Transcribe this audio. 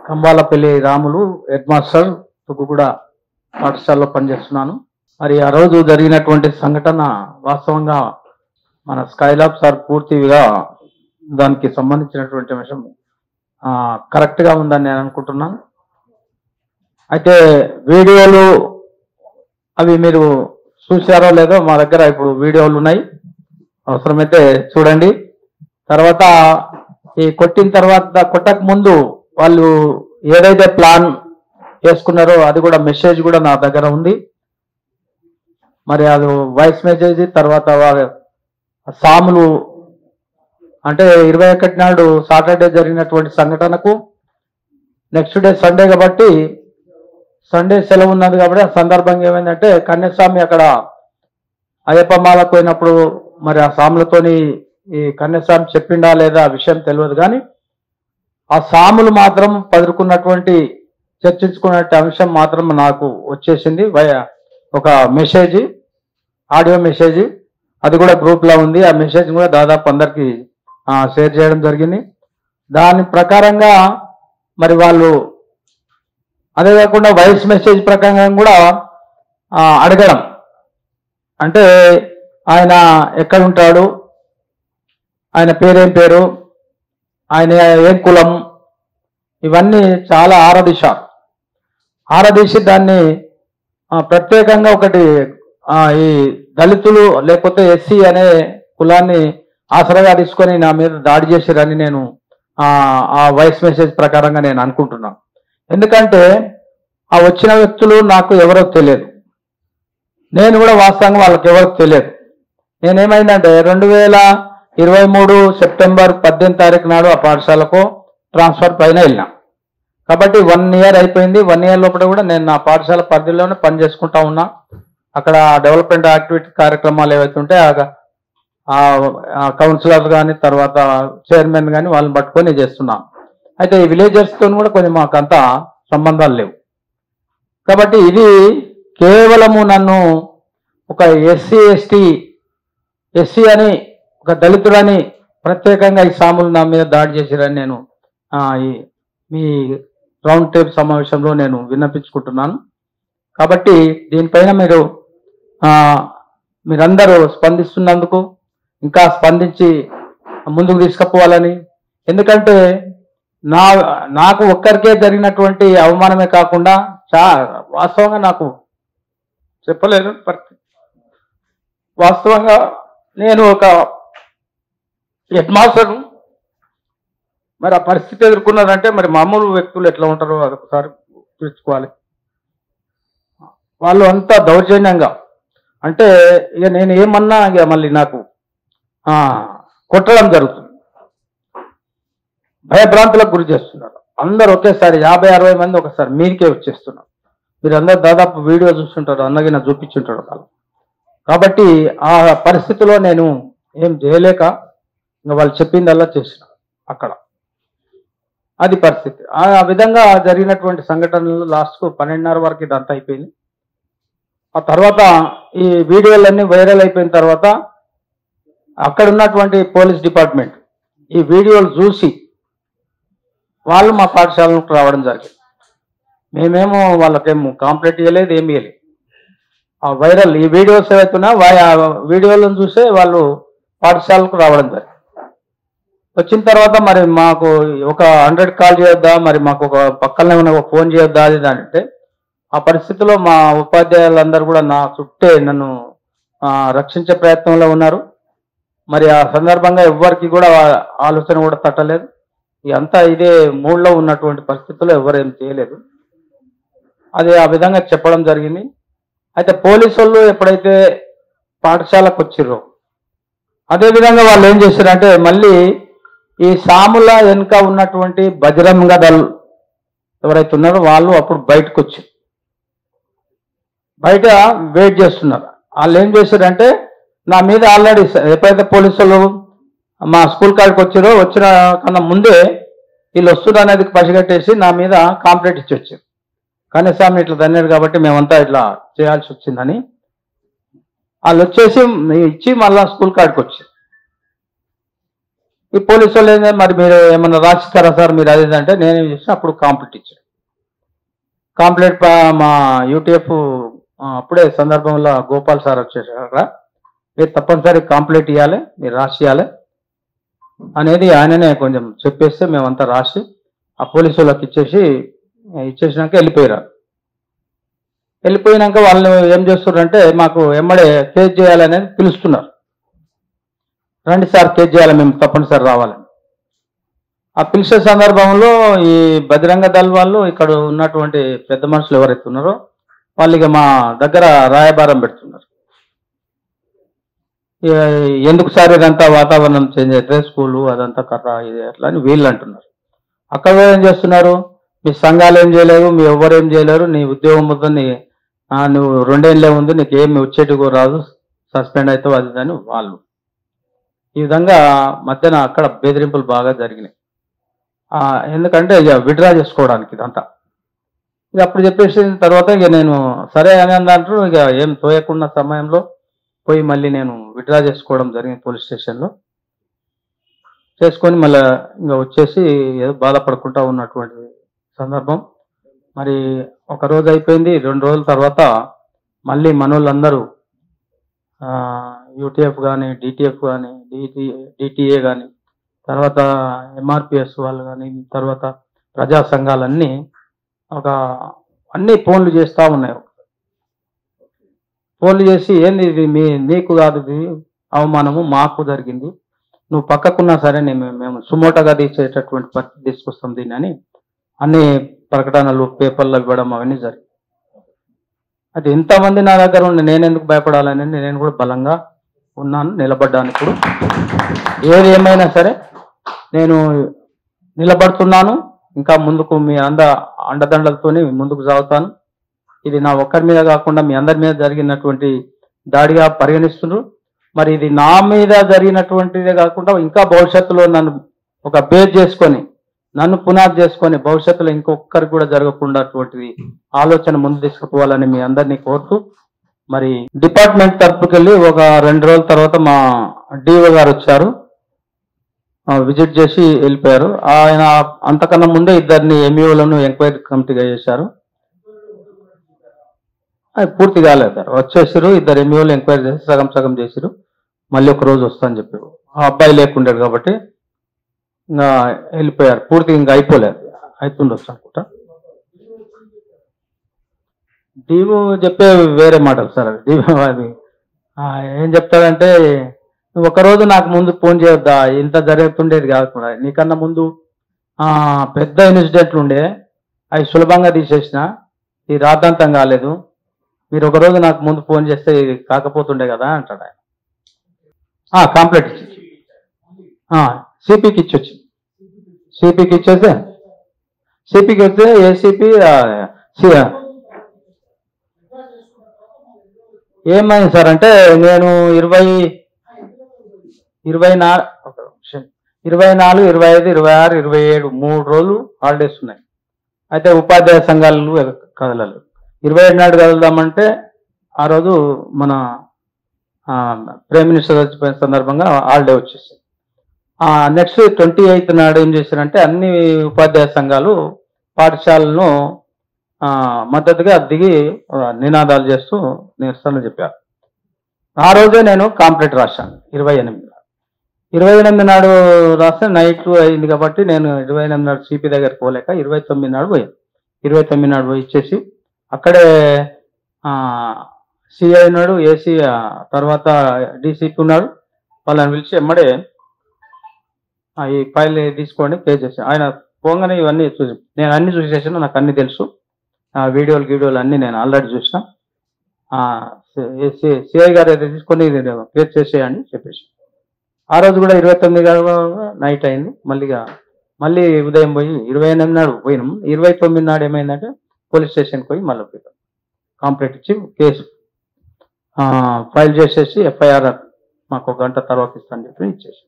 Kambalapalli Ramulu head master Tukkuguda పాఠశాలలో పనిచేస్తున్నాను. మరి ఆ రోజు జరిగినటువంటి సంఘటన వాస్తవంగా మన స్కైలాబ్ సార్ పూర్తిగా దానికి సంబంధించినటువంటి విషయం కరెక్ట్గా ఉందని నేను అనుకుంటున్నాను. అయితే వీడియోలు అవి మీరు చూశారో లేదో, మా దగ్గర ఇప్పుడు వీడియోలు ఉన్నాయి, అవసరమైతే చూడండి. తర్వాత ఈ కొట్టిన తర్వాత కొట్టక ముందు వాళ్ళు ఏదైతే ప్లాన్ చేసుకున్నారో అది కూడా మెసేజ్ కూడా నా దగ్గర ఉంది. మరి అది వాయిస్ మెసేజ్. తర్వాత సాములు అంటే 21 నాడు సాటర్డే జరిగినటువంటి సంఘటనకు నెక్స్ట్ డే సండే కాబట్టి, సండే సెలవు ఉన్నది కాబట్టి ఆ సందర్భంగా ఏమైందంటే కన్యస్వామి అక్కడ అయ్యప్ప మాలకు పోయినప్పుడు మరి ఆ సాములతోని ఈ కన్యస్వామి చెప్పిండా లేదా ఆ విషయం తెలియదు, కానీ ఆ సాములు మాత్రం పదుకున్నటువంటి చర్చించుకునే అంశం మాత్రం నాకు వచ్చేసింది ఒక మెసేజ్, ఆడియో మెసేజ్. అది కూడా గ్రూప్లో ఉంది. ఆ మెసేజ్ కూడా దాదాపు అందరికీ షేర్ చేయడం జరిగింది. దాని ప్రకారంగా మరి వాళ్ళు అదే కాకుండా వాయిస్ మెసేజ్ ప్రకారంగా కూడా అడగడం, అంటే ఆయన ఎక్కడ ఉంటాడు, ఆయన పేరేం పేరు, ఆయన ఏం కులం, ఇవన్నీ చాలా ఆరాధీసి దాన్ని ప్రత్యేకంగా ఒకటి ఈ దళితులు లేకపోతే ఎస్సీ అనే కులాన్ని ఆసరాగా తీసుకొని నా మీద దాడి చేసిరని నేను ఆ వాయిస్ మెసేజ్ ప్రకారంగా నేను అనుకుంటున్నాను. ఎందుకంటే ఆ వచ్చిన వ్యక్తులు నాకు ఎవరో తెలియదు, నేను కూడా వాస్తవంగా వాళ్ళకి ఎవరో తెలియదు. నేనేమైందంటే 2023 సెప్టెంబర్ 18 తారీఖు నాడు ఆ పాఠశాలకు ట్రాన్స్ఫర్ పైన వెళ్ళినా కాబట్టి 1 ఇయర్ అయిపోయింది. 1 ఇయర్ లోపల కూడా నేను నా పాఠశాల పరిధిలోనే పని చేసుకుంటా ఉన్నా. అక్కడ డెవలప్మెంట్ యాక్టివిటీ కార్యక్రమాలు ఏవైతే ఉంటే కౌన్సిలర్స్ కానీ తర్వాత చైర్మన్ కానీ వాళ్ళని పట్టుకొని చేస్తున్నాం. అయితే ఈ విలేజర్స్తో కూడా కొన్ని మాకు అంత సంబంధాలు లేవు. కాబట్టి ఇది కేవలము నన్ను ఒక ఎస్సీ అని ఒక దళితుడని ప్రత్యేకంగా ఈ సాములు నా మీద దాడి చేసిరని నేను మీ రౌండ్ టేబుల్ సమావేశంలో నేను విన్నపించుకుంటున్నాను. కాబట్టి దీనిపైన మీరందరూ స్పందిస్తున్నందుకు ఇంకా స్పందించి ముందుకు తీసుకుపోవాలని, ఎందుకంటే నాకు ఒక్కరికే జరిగినటువంటి అవమానమే కాకుండా వాస్తవంగా నాకు చెప్పలేదు. వాస్తవంగా నేను ఒక హెడ్ మాస్టర్, మరి ఆ పరిస్థితి ఎదుర్కొన్నారంటే మరి మామూలు వ్యక్తులు ఎట్లా ఉంటారో అదొకసారి తెలుసుకోవాలి. వాళ్ళు అంతా దౌర్జన్యంగా, అంటే ఇక నేను ఏమన్నా ఇక మళ్ళీ నాకు కొట్టడం జరుగుతుంది, భయభ్రాంతులకు గురి చేస్తున్నారు. అందరు ఒకేసారి 50-60 మంది ఒకసారి మీరికే వచ్చేస్తున్నారు. మీరు అందరు దాదాపు వీడియో చూస్తుంటారు, అన్నగిన చూపించుంటారు వాళ్ళు. కాబట్టి ఆ పరిస్థితిలో నేను ఏం చేయలేక ఇంకా వాళ్ళు చెప్పిందల్లా చేసిన అక్కడ అది పరిస్థితి. ఆ విధంగా జరిగినటువంటి సంఘటనలు లాస్ట్కు 12:30 వరకు ఇదంతా అయిపోయింది. ఆ తర్వాత ఈ వీడియోలన్నీ వైరల్ అయిపోయిన తర్వాత అక్కడ ఉన్నటువంటి పోలీస్ డిపార్ట్మెంట్ ఈ వీడియోలు చూసి వాళ్ళు మా పాఠశాలకు రావడం జరిగింది. మేమేమో వాళ్ళకేమో కాంప్లైంట్ ఇవ్వలేదు, ఏమి ఇవ్వలేదు. ఆ వైరల్ ఈ వీడియోస్ ఏవైతున్నా వీడియోలను చూసే వాళ్ళు పాఠశాలకు రావడం జరిగింది. వచ్చిన తర్వాత మరి మాకు ఒక 100 కాల్ చేయొద్దా, మరి మాకు ఒక పక్కనే ఉన్న ఒక ఫోన్ చేయొద్దా అది అంటే, ఆ పరిస్థితిలో మా ఉపాధ్యాయులందరూ కూడా నా చుట్టే నన్ను రక్షించే ప్రయత్నంలో ఉన్నారు. మరి ఆ సందర్భంగా ఎవ్వరికి కూడా ఆలోచన కూడా తట్టలేదు. అంతా ఇదే మూడ్లో ఉన్నటువంటి పరిస్థితుల్లో ఎవరు ఏం చేయలేదు. అది ఆ విధంగా చెప్పడం జరిగింది. అయితే పోలీసు వాళ్ళు ఎప్పుడైతే పాఠశాలకు వచ్చిర్రో అదేవిధంగా వాళ్ళు ఏం చేశారంటే మళ్ళీ ఈ సాముల వెనుక ఉన్నటువంటి బజరంగ దళ్ ఎవరైతే ఉన్నారో వాళ్ళు అప్పుడు బయటకు వచ్చి బయట వెయిట్ చేస్తున్నారు. వాళ్ళు ఏం చేశారంటే నా మీద ఆల్రెడీ ఎప్పుడైతే పోలీసులు మా స్కూల్ కాడికి వచ్చారో వచ్చిన కన్నా ముందే వీళ్ళు వస్తున్నారు అనేది పసిగట్టేసి నా మీద కాంప్లైంట్ ఇచ్చి వచ్చారు. కన్యస్వామి ఇట్లా తన్నాడు కాబట్టి మేమంతా ఇట్లా చేయాల్సి వచ్చిందని వాళ్ళు వచ్చేసి ఇచ్చి మళ్ళా స్కూల్ కాడికి వచ్చారు. ఈ పోలీసు వాళ్ళు ఏంటంటే మరి మీరు ఏమన్నా రాసిస్తారా సార్ మీరు అది అంటే నేనేం చేసిన అప్పుడు కాంప్లీట్ ఇచ్చాను. కాంప్లీట్ మా యూటీఎఫ్ అప్పుడే సందర్భంలో గోపాల్ సార్ వచ్చేసారా, మీరు తప్పనిసరి కాంప్లీట్ ఇవ్వాలి, మీరు రాసి ఇవ్వాలి అనేది ఆయననే కొంచెం చెప్పేస్తే మేమంతా రాసి ఆ పోలీసు వాళ్ళకి ఇచ్చేసినాక వెళ్ళిపోయారు. వెళ్ళిపోయినాక వాళ్ళు ఏం చేస్తున్నారంటే మాకు ఎమ్మడే కేసు చేయాలనేది పిలుస్తున్నారు. రండి సార్ కేసు చేయాలి, మేము తప్పనిసరి రావాలని. ఆ పిలిచే సందర్భంలో ఈ బజరంగ దళ వాళ్ళు ఇక్కడ ఉన్నటువంటి పెద్ద మనుషులు ఎవరైతే ఉన్నారో వాళ్ళు ఇక మా దగ్గర రాయబారం పెడుతున్నారు. ఎందుకు సార్ ఇదంతా వాతావరణం చేంజ్ అయితే స్కూలు అదంతా కర్ర ఇది అట్లా అని వీళ్ళు అంటున్నారు. అక్కడ ఏం చేస్తున్నారు, మీ సంఘాలు ఏం చేయలేరు, మీ ఎవరు ఏం చేయలేరు, నీ ఉద్యోగం వద్దని నువ్వు 2 ఏళ్ళే ఉంది, నీకు ఏమి వచ్చేటికో రాదు, సస్పెండ్ అవుతావు అది అని వాళ్ళు. ఈ విధంగా మధ్యన అక్కడ బెదిరింపులు బాగా జరిగినాయి. ఎందుకంటే ఇక విడ్రా చేసుకోవడానికి ఇదంతా. ఇక అప్పుడు చెప్పేసిన తర్వాత ఇక నేను సరే అని అంటారు. ఇక ఏం తోయకున్న సమయంలో పోయి మళ్ళీ నేను విడ్రా చేసుకోవడం జరిగింది పోలీస్ స్టేషన్లో. చేసుకొని మళ్ళీ ఇంకా వచ్చేసి ఏదో బాధపడుకుంటా ఉన్నటువంటి సందర్భం. మరి ఒక రోజు అయిపోయింది, 2 రోజుల తర్వాత మళ్ళీ మనోళ్ళందరూ యూటీఎఫ్ కానీ డిటిఎఫ్ కానీ డిటిఏ కానీ తర్వాత ఎంఆర్పిఎస్ వాళ్ళు కానీ తర్వాత ప్రజా సంఘాలన్నీ అన్ని ఫోన్లు చేస్తూ ఉన్నాయి. ఫోన్లు చేసి ఏంది ఇది నీకు కాదు, ఇది అవమానము మాకు జరిగింది, నువ్వు పక్కకున్నా సరే మేము సుమోటగా తీసేటటువంటి పరిస్థితి తీసుకొస్తాం దీన్ని అని అన్ని ప్రకటనలు పేపర్లు ఇవ్వడం అవన్నీ జరిగింది. అది ఎంతమంది నా దగ్గర ఉండి నేను ఎందుకు భయపడాలని నేను కూడా బలంగా ఉన్నాను, నిలబడ్డాను. ఇప్పుడు ఏది ఏమైనా సరే నేను నిలబడుతున్నాను, ఇంకా ముందుకు మీ అండదండలతోని ముందుకు సాగుతాను. ఇది నా ఒక్కరి మీద కాకుండా మీ అందరి మీద జరిగినటువంటి దాడిగా పరిగణిస్తున్నారు. మరి ఇది నా మీద జరిగినటువంటిదే కాకుండా ఇంకా భవిష్యత్తులో నన్ను ఒక బేస్ చేసుకొని నన్ను పునాది చేసుకొని భవిష్యత్తులో ఇంకొకరికి కూడా జరగకుండాటువంటి ఆలోచన ముందు తీసుకుపోవాలని మీ అందరినీ కోరుతూ, మరి డిపార్ట్మెంట్ తరపుకెళ్ళి ఒక 2 రోజుల తర్వాత మా డిఓ గారు వచ్చారు, విజిట్ చేసి వెళ్ళిపోయారు. ఆయన అంతకన్నా ముందే 2 ఎంఈఓలను ఎంక్వైరీ కమిటీగా చేశారు. అది పూర్తి కాలేదు సార్, వచ్చేసారు 2 ఎంఈఓలు ఎంక్వైరీ చేసి సగం చేసారు. మళ్ళీ ఒక రోజు వస్తా అని చెప్పారు. ఆ అబ్బాయి లేకుండాడు కాబట్టి ఇంకా వెళ్ళిపోయారు. పూర్తిగా ఇంకా అయిపోలేదు, అవుతుండొచ్చు అనుకుంటా. డిఓ చెప్పే వేరే మాటలు సార్. డిఓ అది ఏం చెప్తాడంటే, నువ్వు ఒకరోజు నాకు ముందు ఫోన్ చేయొద్దా, ఇంత జరుగుతుండేది కాకుండా, నీకన్నా ముందు పెద్ద ఇన్సిడెంట్లు ఉండే, అవి సులభంగా తీసేసిన, ఈ రాద్ధాంతం కాలేదు, మీరు ఒకరోజు నాకు ముందు ఫోన్ చేస్తే ఇది కాకపోతుండే కదా అంటాడు ఆయన. కంప్లీట్ ఇచ్చి సిపికి ఇచ్చొచ్చి సిపికి ఇచ్చేస్తే సిపికి వస్తే ఏసీపీ ఏమైంది సార్ అంటే, నేను 24, 25, 25, 26, 27 3 రోజులు హాలిడేస్ ఉన్నాయి. అయితే ఉపాధ్యాయ సంఘాలు కదలలేదు. 27 నాడు కదలదామంటే ఆ రోజు మన ప్రైమ్ మినిస్టర్ వచ్చిపోయిన సందర్భంగా హాలిడే వచ్చేసింది. నెక్స్ట్ 28 నాడు ఏం చేశారంటే, అన్ని ఉపాధ్యాయ సంఘాలు పాఠశాలను మద్దతుగా దిగి నినాదాలు చేస్తూ నిరసనలు చెప్పారు. ఆ రోజే నేను కాంప్లీట్ రాశాను 28 నాడు రాస్తే నైట్ అయింది కాబట్టి నేను 28 నాడు సిపి దగ్గరికి పోలేక 29 నాడు పోయాను. 29 నాడు పోయి ఇచ్చేసి అక్కడే సిఐ ఉన్నాడు, ఏసీ తర్వాత డీసీపీ ఉన్నాడు, వాళ్ళని పిలిచి ఎమ్మడే ఈ ఫైల్ తీసుకోండి పే చేసి ఆయన పోగానే ఇవన్నీ చూసి నేను అన్ని చూసేసాను, నాకు అన్ని తెలుసు, వీడియోలు అన్నీ నేను ఆల్రెడీ చూసిన. సిఐ గారు అయితే తీసుకొని పే చేసేయండి చెప్పేసి ఆ రోజు కూడా 29 నైట్ అయింది. మళ్ళీ ఉదయం పోయి 28 నాడు పోయినాం. 29 నాడు ఏమైందంటే పోలీస్ స్టేషన్కి పోయి మళ్ళీ కంప్లైంట్ ఇచ్చి కేసు ఫైల్ చేసేసి ఎఫ్ఐఆర్ మాకు 1 గంట తర్వాత ఇస్తాను చెప్పి ఇచ్చేసి